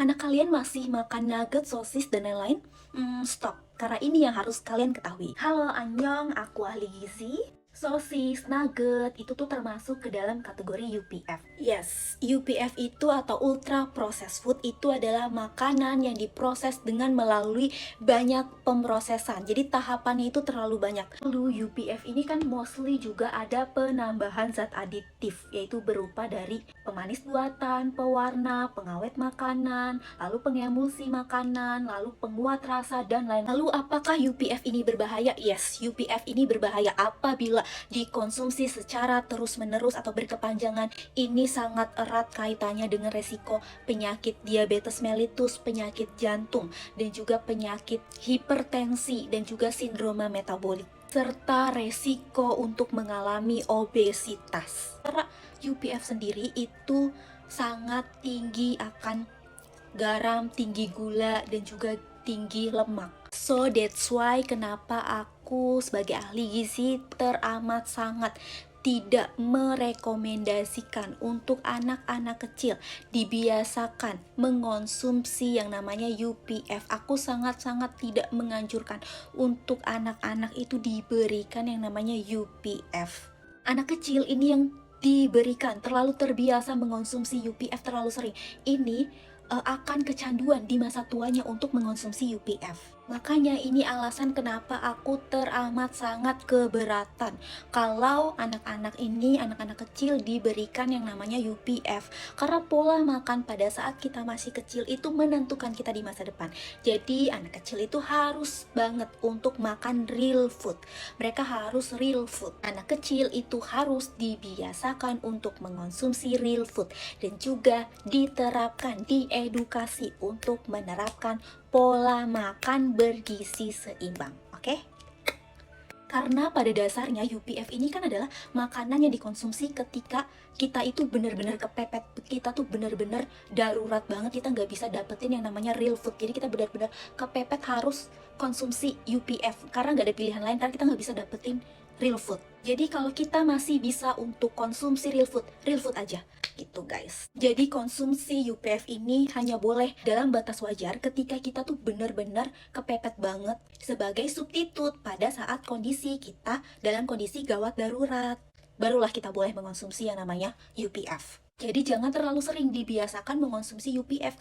anak kalian masih makan nugget, sosis, dan lain-lain? Stop, karena ini yang harus kalian ketahui. Halo, annyeong, aku ahli gizi. Sosis, nugget, itu tuh termasuk ke dalam kategori UPF. Yes, UPF itu atau ultra processed food itu adalah makanan yang diproses dengan melalui banyak pemrosesan. Jadi tahapannya itu terlalu banyak. Lalu UPF ini kan mostly juga ada penambahan zat aditif, yaitu berupa dari pemanis buatan, pewarna, pengawet makanan, lalu pengemulsi makanan, lalu penguat rasa, dan lain-lain. Lalu apakah UPF ini berbahaya? Yes, UPF ini berbahaya apabila dikonsumsi secara terus-menerus atau berkepanjangan. Ini sangat erat kaitannya dengan resiko penyakit diabetes mellitus, penyakit jantung, dan juga penyakit hipertensi, dan juga sindroma metabolik, serta resiko untuk mengalami obesitas. Karena UPF sendiri itu sangat tinggi akan garam, tinggi gula, dan juga tinggi lemak. So that's why kenapa aku sebagai ahli gizi teramat sangat tidak merekomendasikan untuk anak-anak kecil dibiasakan mengonsumsi yang namanya UPF. Aku sangat-sangat tidak menganjurkan untuk anak-anak itu diberikan yang namanya UPF. Anak kecil ini yang diberikan terlalu terbiasa mengonsumsi UPF terlalu sering, ini akan kecanduan di masa tuanya untuk mengonsumsi UPF. Makanya ini alasan kenapa aku teramat sangat keberatan kalau anak-anak ini, anak-anak kecil diberikan yang namanya UPF. Karena pola makan pada saat kita masih kecil itu menentukan kita di masa depan. Jadi anak kecil itu harus banget untuk makan real food. Mereka harus real food. Anak kecil itu harus dibiasakan untuk mengonsumsi real food dan juga diterapkan, diedukasi untuk menerapkan pola makan bergizi seimbang, oke? Karena pada dasarnya UPF ini kan adalah makanan yang dikonsumsi ketika kita itu benar-benar kepepet, kita tuh benar-benar darurat banget, kita nggak bisa dapetin yang namanya real food. Jadi kita benar-benar kepepet harus konsumsi UPF karena nggak ada pilihan lain, karena kita nggak bisa dapetin real food. Jadi kalau kita masih bisa untuk konsumsi real food aja gitu guys. Jadi konsumsi UPF ini hanya boleh dalam batas wajar ketika kita tuh benar-benar kepepet banget sebagai substitut pada saat kondisi kita dalam kondisi gawat darurat. Barulah kita boleh mengonsumsi yang namanya UPF. Jadi jangan terlalu sering dibiasakan mengonsumsi UPF.